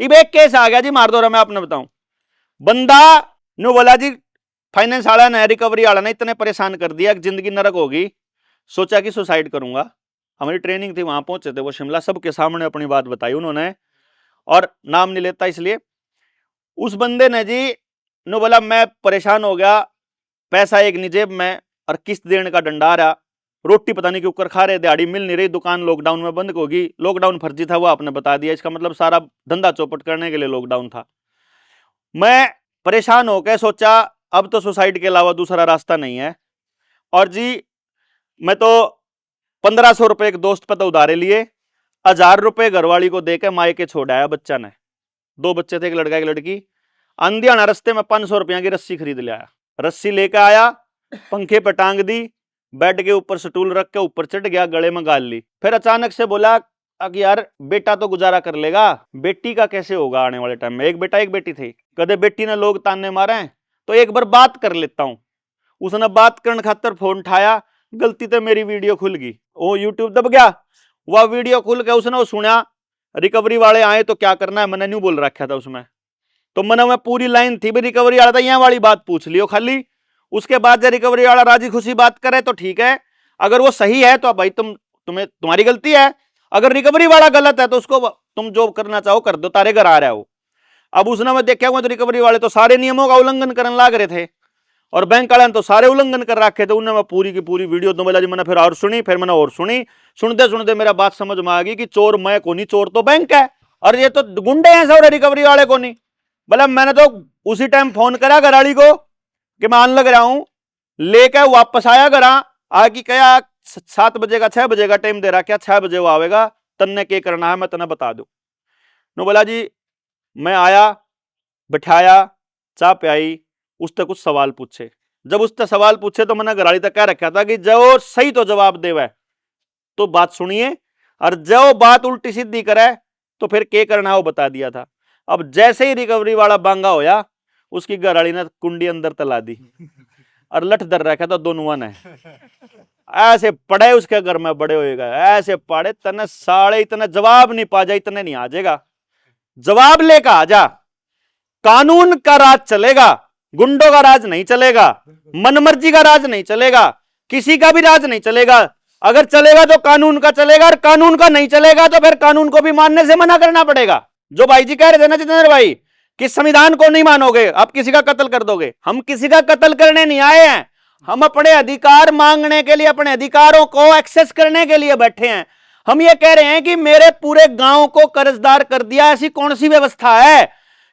इब एक केस आ गया जी मार दो रहा, मैं आपने बताऊं, बंदा नु बोला जी फाइनेंस वाला ने रिकवरी वाला ने इतने परेशान कर दिया कि जिंदगी नरक होगी, सोचा कि सुसाइड करूंगा। हमारी ट्रेनिंग थी, वहां पहुंचे थे वो शिमला, सबके सामने अपनी बात बताई उन्होंने, और नाम नहीं लेता इसलिए। उस बंदे ने जी नु बोला मैं परेशान हो गया, पैसा एक नहीं जेब में और किस्त देने का डंडा आ रहा, रोटी पता नहीं क्यों कर खा रहे, दिहाड़ी मिल नहीं रही, दुकान लॉकडाउन में बंद होगी। लॉकडाउन फर्जी था वो आपने बता दिया, इसका मतलब सारा धंधा चौपट करने के लिए लॉकडाउन था। मैं परेशान होकर सोचा अब तो सुसाइड के अलावा दूसरा रास्ता नहीं है, और जी मैं तो 1500 रुपए एक दोस्त पे तो उधारे लिए, 1000 रुपए घरवाली को देके मायके छोड़ आया। बच्चा ने 2 बच्चे थे, एक लड़का एक लड़की। अंधियाना रस्ते में 500 रुपया की रस्सी खरीद ले आया, रस्सी लेकर आया, पंखे पर टांग दी, बेड के ऊपर स्टूल रख के ऊपर चढ़ गया, गले में गाल ली। फिर अचानक से बोला कि यार बेटा तो गुजारा कर लेगा, बेटी का कैसे होगा आने वाले टाइम में। एक बेटा एक बेटी थी, कदे बेटी ने लोग ताने मारे तो एक बार बात कर लेता हूं। उसने बात करने खातर फोन उठाया, गलती तो मेरी वीडियो खुल गई, वो यूट्यूब दब गया, वह वीडियो खुल के उसने वो सुना, रिकवरी वाले आए तो क्या करना है, मैंने न्यू बोल रखा था उसमें, तो मैंने में पूरी लाइन थी भी रिकवरी वाला था, यहाँ वाली बात पूछ लियो खाली। उसके बाद जब रिकवरी वाला राजी खुशी बात करे तो ठीक है, अगर वो सही है तो भाई तुम्हारी गलती है, अगर रिकवरी वाला गलत है तो उसको तुम जो करना चाहो कर दो, तारे घर आ रहा है वो। अब उसने मैं देखा हुआ तो रिकवरी वाले तो सारे नियमों का उल्लंघन करने लग रहे थे, और बैंक वाले ने तो सारे उल्लंघन कर रखे थे। उन्होंने पूरी की पूरी वीडियो तो जी मैंने फिर और सुनी, फिर मैंने और सुनी, सुनते सुनते मेरा बात समझ में आ गई कि चोर मैं को नहीं, चोर तो बैंक है, और ये तो गुंडे हैं सब, रिकवरी वाले को नहीं। बोला मैंने तो उसी टाइम फोन करा घराड़ी को कि मैं आने लग रहा हूं, लेकर वापस आया घर, आके कहा 7 बजे का 6 बजे का टाइम दे रहा, क्या 6 बजे वो आवेगा, तन्ने के करना है मैं तन्ने बता दूं। नो बोला जी मैं आया, बिठाया, चाय पियाई, उससे कुछ सवाल पूछे। जब उससे सवाल पूछे तो मैंने घराड़ी तक कह रखा था कि जो सही तो जवाब देवे तो बात सुनिए, और जो बात उल्टी सीधी करे तो फिर क्या करना है वो बता दिया था। अब जैसे ही रिकवरी वाला बांगा होया, उसकी घराड़ी ने कुंडी अंदर तला दी और लठ दर रखा था दोनों ने, ऐसे पड़े उसके घर में बड़े होएगा, ऐसे पड़े तने साले इतने जवाब नहीं पा जाए, इतने नहीं आ जाएगा, जवाब लेकर आ जा, कानून का राज चलेगा, गुंडों का राज नहीं चलेगा, मनमर्जी का राज नहीं चलेगा, किसी का भी राज नहीं चलेगा। अगर चलेगा तो कानून का चलेगा, और कानून का नहीं चलेगा तो फिर कानून को भी मानने से मना करना पड़ेगा। जो भाई जी कह रहे थे ना जितेंद्र भाई कि संविधान को नहीं मानोगे, आप किसी का कत्ल कर दोगे, हम किसी का कत्ल करने नहीं आए हैं, हम अपने अधिकार मांगने के लिए, अपने अधिकारों को एक्सेस करने के लिए बैठे हैं। हम ये कह रहे हैं कि मेरे पूरे गांव को कर्जदार कर दिया, ऐसी कौन सी व्यवस्था है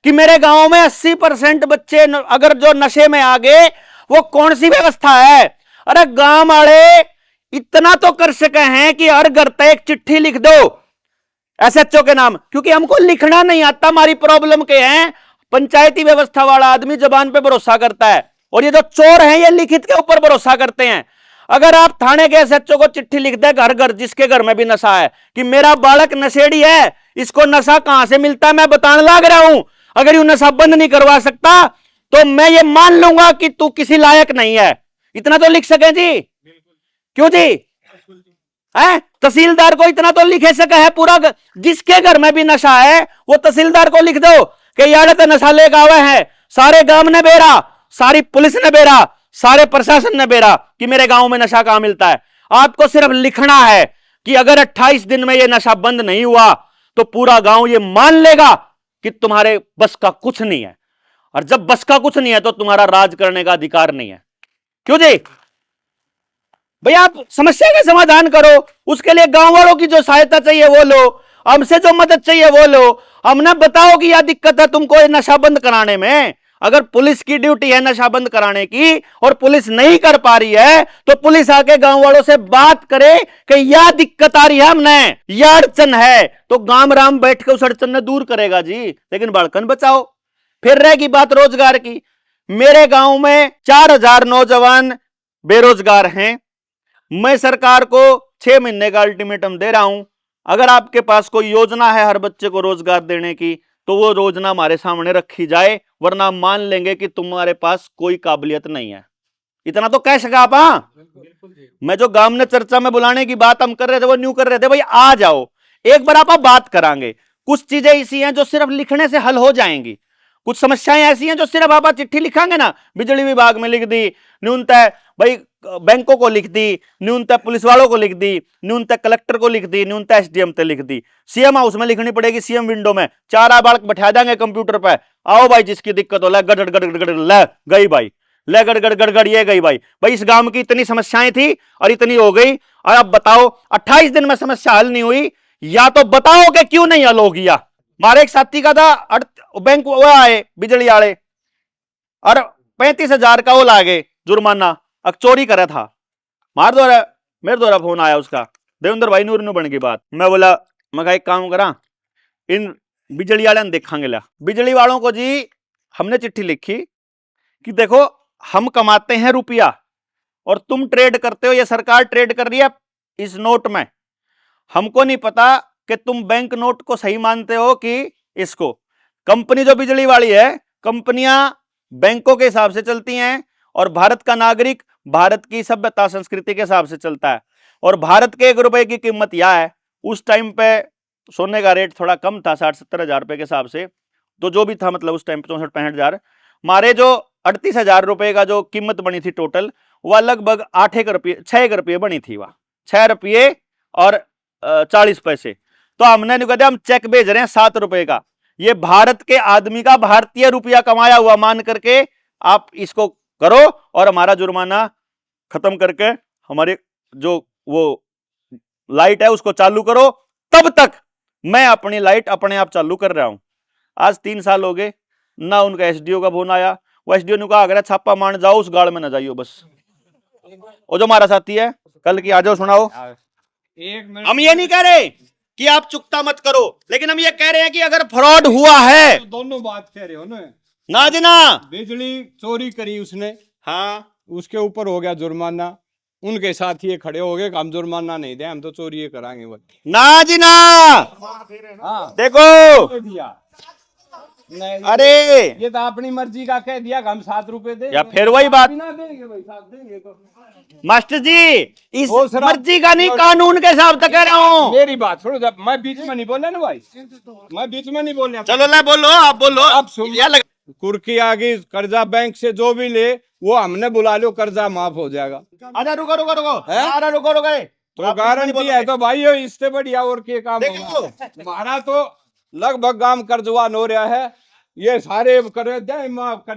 कि मेरे गांव में 80% बच्चे अगर जो नशे में आ गए, वो कौन सी व्यवस्था है। अरे गांव वाले इतना तो कर सके हैं कि हर घर तक एक चिट्ठी लिख दो एसएचओ के नाम, क्योंकि हमको लिखना नहीं आता, हमारी प्रॉब्लम के हैं। पंचायती व्यवस्था वाला आदमी जबान पे भरोसा करता है, और ये जो चोर हैं ये लिखित के ऊपर भरोसा करते हैं। अगर आप थाने के एसएचओ को चिट्ठी लिख दे घर घर, जिसके घर में भी नशा है, कि मेरा बालक नशेड़ी है, इसको नशा कहां से मिलता है मैं बताने लग रहा हूं, अगर यू नशा बंद नहीं करवा सकता तो मैं ये मान लूंगा कि तू किसी लायक नहीं है। इतना तो लिख सके जी, क्यों जी है? तहसीलदार को इतना तो लिखे सके है पूरा, जिसके घर में भी नशा है वो तहसीलदार को लिख दो कि यार तो नशा लेकर आवे है, सारे गांव ने बेरा, सारी पुलिस ने बेरा, सारे प्रशासन ने बेरा कि मेरे गांव में नशा कहां मिलता है। आपको सिर्फ लिखना है कि अगर 28 दिन में यह नशा बंद नहीं हुआ तो पूरा गांव ये मान लेगा कि तुम्हारे बस का कुछ नहीं है, और जब बस का कुछ नहीं है तो तुम्हारा राज करने का अधिकार नहीं है। क्यों जी भैया, आप समस्या का समाधान करो, उसके लिए गांव वालों की जो सहायता चाहिए वो लो, हमसे जो मदद चाहिए वो लो। हमने बताओ कि यह दिक्कत है तुमको नशा बंद कराने में, अगर पुलिस की ड्यूटी है नशा बंद कराने की और पुलिस नहीं कर पा रही है तो पुलिस आके गांव वालों से बात करे कि यह दिक्कत आ रही है, हमने यह अड़चन है, तो गांव राम बैठ के उस अड़चन ने दूर करेगा जी। लेकिन बालकन बचाओ। फिर रहेगी बात रोजगार की, मेरे गांव में 4000 नौजवान बेरोजगार हैं, मैं सरकार को 6 महीने का अल्टीमेटम दे रहा हूं, अगर आपके पास कोई योजना है हर बच्चे को रोजगार देने की तो वो योजना हमारे सामने रखी जाए, वरना मान लेंगे कि तुम्हारे पास कोई काबिलियत नहीं है। इतना तो कह सका आप। मैं जो गांव ने चर्चा में बुलाने की बात हम कर रहे थे वो न्यू कर रहे थे, भाई आ जाओ एक बार आप बात करांगे। कुछ चीजें ऐसी हैं जो सिर्फ लिखने से हल हो जाएंगी, कुछ समस्याएं ऐसी हैं जो सिर्फ आप चिट्ठी लिखांगे ना, बिजली विभाग में लिख दी, न्यूनतः भाई बैंकों को लिख दी, न्यूनतः पुलिस वालों को लिख दी, न्यूनतः कलेक्टर को लिख दी, न्यूनतः एसडीएम तक लिख दी, सीएम हाउस में लिखनी पड़ेगी, सीएम विंडो में 4 बालक बैठा देंगे कंप्यूटर पे, आओ भाई जिसकी दिक्कत हो ले गड़ गड़ गड़ गड़ ले गई भाई, ले गड़ गड़ गड़ गड़ ये गई भाई, भाई इस गांव की इतनी समस्याएं थी और इतनी हो गई, और अब बताओ 28 दिन में समस्या हल नहीं हुई, या तो बताओ कि क्यों नहीं हल हो गया। हमारे एक साथी का था बैंक वो आए बिजली वाले और 35,000 का वो लागे जुर्माना, चोरी करे था, मेरे द्वारा फोन आया उसका, देवेंद्र भाई नूर बन की बात, मैं बोला मैं एक काम करा, इन बिजली वाले ने देखांगे ला, बिजली वालों को जी हमने चिट्ठी लिखी कि देखो हम कमाते हैं रुपया और तुम ट्रेड करते हो, ये सरकार ट्रेड कर रही है इस नोट में, हमको नहीं पता कि तुम बैंक नोट को सही मानते हो कि इसको। कंपनी जो बिजली वाली है, कंपनियां बैंकों के हिसाब से चलती हैं और भारत का नागरिक भारत की सभ्यता संस्कृति के हिसाब से चलता है, और भारत के 1 रुपए की कीमत यह है, उस टाइम पे सोने का रेट थोड़ा कम था 60-70 हजार रुपए के हिसाब से, तो जो भी था मतलब उस टाइम 64-65 हजार, हमारे जो 38,000 रुपए का जो कीमत बनी थी टोटल, वह लगभग 6 रुपये बनी थी, वह 6 रुपये और 40 पैसे। तो हमने नहीं कहते हम चेक भेज रहे हैं 7 रुपए का, ये भारत के आदमी का भारतीय रुपया कमाया हुआ मान करके आप इसको करो और हमारा जुर्माना खत्म करके हमारे जो वो लाइट है उसको चालू करो, तब तक मैं अपनी लाइट अपने आप चालू कर रहा हूं। आज 3 साल हो गए ना, उनका एसडीओ का फोन आया, वो एसडीओ ने कहा अगर छापा मान जाओ उस गाड़ में ना जाइयो बस। वो जो हमारा साथी है कल की आ जाओ सुनाओ। हम ये नहीं कह रहे कि आप चुकता मत करो, लेकिन हम ये कह रहे हैं कि अगर फ्रॉड हुआ है तो दोनों बात कह रहे हो ना जी ना, बिजली चोरी करी उसने, हाँ उसके ऊपर हो गया जुर्माना, उनके साथ ये खड़े हो गए हम जुर्माना नहीं दे, हम तो चोरी कराएंगे भाई। ना जी ना, हाँ देखो दिया अरे ये तो अपनी मर्जी का कह दिया हम 7 रुपए दे, या फिर वही बात ना देंगे भाई, 7 देंगे तो मास्टर जी इस मर्जी का नहीं, कानून के हिसाब से कह रहा हूँ। मेरी बात छोड़ो, जब मैं बीच में नहीं बोला ना भाई, मैं बीच में नहीं बोल, चलो ना बोलो, आप बोलो। अब सुन, कुर्की आ गई, कर्जा बैंक से जो भी ले वो हमने बुला लो, कर्जा माफ हो जाएगा। अच्छा रुको रुको रुको, अरे रुको रुको, तो गारंटी है तो भाई ये इससे बढ़िया और क्या काम होगा। हमारा तो लगभग काम कर्जवान हो रहा है, ये सारे कर दे माफ कर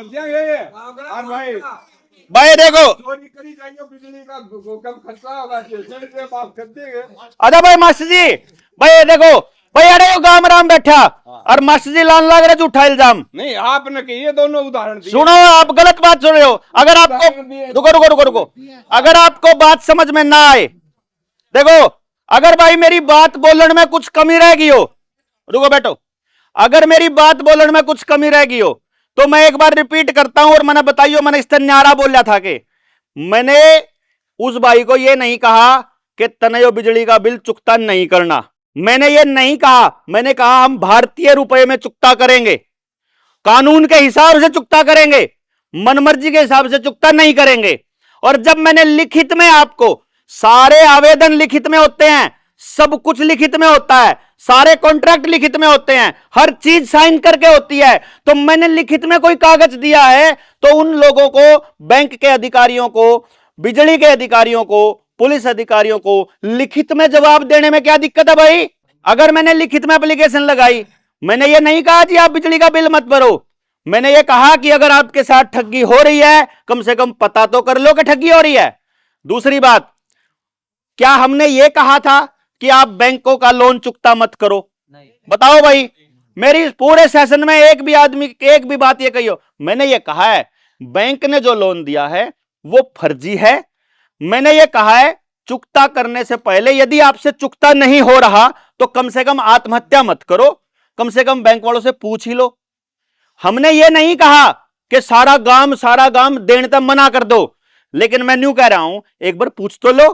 दिया और भाई देखो चोरी करी जाइए, बिजली का कम खर्चा होगा, माफ कर देंगे। अच्छा भाई मास्टर जी, भाई देखो भाई, अरे वो गाम राम बैठा और मास्टर जी लान लग रहे झूठा इल्जाम। नहीं आपने कि ये दोनों उदाहरण दिए। सुनो, आप गलत बात सुन रहे हो। अगर आपको रुको रुको रुको रुको, अगर आपको बात समझ में ना आए, देखो अगर भाई मेरी बात बोलने में कुछ कमी रह गई हो, रुको बैठो, अगर मेरी बात बोलने में कुछ कमी रह गई हो तो मैं एक बार रिपीट करता हूं, और मैंने बताइयो, मैंने इस तरह न्यारा बोला था कि मैंने उस भाई को यह नहीं कहा कि तनयो बिजली का बिल चुकता नहीं करना, मैंने ये नहीं कहा, मैंने कहा हम भारतीय रुपए में चुकता करेंगे, कानून के हिसाब से चुकता करेंगे, मनमर्जी के हिसाब से चुकता नहीं करेंगे। और जब मैंने लिखित में, आपको सारे आवेदन लिखित में होते हैं, सब कुछ लिखित में होता है, सारे कॉन्ट्रैक्ट लिखित में होते हैं, हर चीज साइन करके होती है, तो मैंने लिखित में कोई कागज दिया है तो उन लोगों को, बैंक के अधिकारियों को, बिजली के अधिकारियों को, पुलिस अधिकारियों को लिखित में जवाब देने में क्या दिक्कत है भाई। अगर मैंने लिखित में एप्लीकेशन लगाई, मैंने ये नहीं कहा कि आप बिजली का बिल मत भरो, मैंने ये कहा कि अगर आपके साथ ठगी हो रही है कम से कम पता तो कर लो कि ठगी हो रही है। दूसरी बात, क्या हमने ये कहा था कि आप बैंकों का लोन चुकता मत करो? नहीं। बताओ भाई, मेरी पूरे सेशन में एक भी आदमी एक भी बात ये कही हो? मैंने ये कहा है बैंक ने जो लोन दिया है वो फर्जी है, मैंने ये कहा है चुकता करने से पहले यदि आपसे चुकता नहीं हो रहा तो कम से कम आत्महत्या मत करो, कम से कम बैंक वालों से पूछ ही लो। हमने ये नहीं कहा कि सारा गांव देने तक मना कर दो, लेकिन मैं न्यू कह रहा हूं एक बार पूछ तो लो।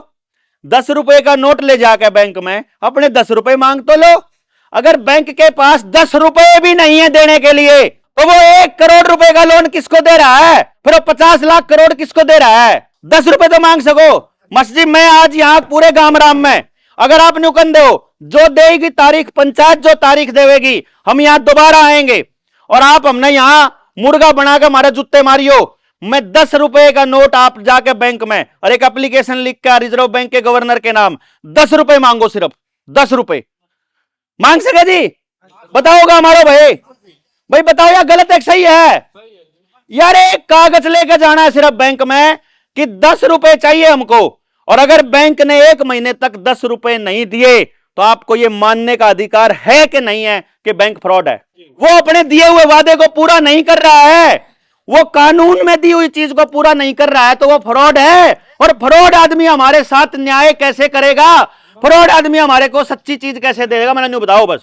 10 रुपए का नोट ले जाकर बैंक में अपने 10 रुपए मांग तो लो। अगर बैंक के पास 10 रुपए भी नहीं है देने के लिए तो वो 1 करोड़ रुपए का लोन किसको दे रहा है? फिर वो 50 लाख करोड़ किसको दे रहा है? 10 रुपए तो मांग सको। मस्जिद में आज यहां पूरे गामराम में अगर आप न्यू कंदे हो, जो देगी तारीख पंचायत, जो तारीख देवेगी, हम यहां दोबारा आएंगे और आप हमने यहां मुर्गा बना के हमारे जूते मारियो। मैं 10 रुपए का नोट आप जाके बैंक में और एक एप्लीकेशन लिख के रिजर्व बैंक के गवर्नर के नाम 10 रुपए मांगो, सिर्फ 10 रुपए मांग सके जी? बताओगा हमारा भाई बताओ यार, गलत है सही है? यार एक कागज लेके जाना है सिर्फ बैंक में कि 10 रुपए चाहिए हमको, और अगर बैंक ने 1 महीने तक 10 रुपए नहीं दिए तो आपको यह मानने का अधिकार है कि नहीं है कि बैंक फ्रॉड है? वो अपने दिए हुए वादे को पूरा नहीं कर रहा है, वो कानून में दी हुई चीज को पूरा नहीं कर रहा है, तो वो फ्रॉड है। और फ्रॉड आदमी हमारे साथ न्याय कैसे करेगा? फ्रॉड आदमी हमारे को सच्ची चीज कैसे देगा? मैंने न्यू बताओ बस।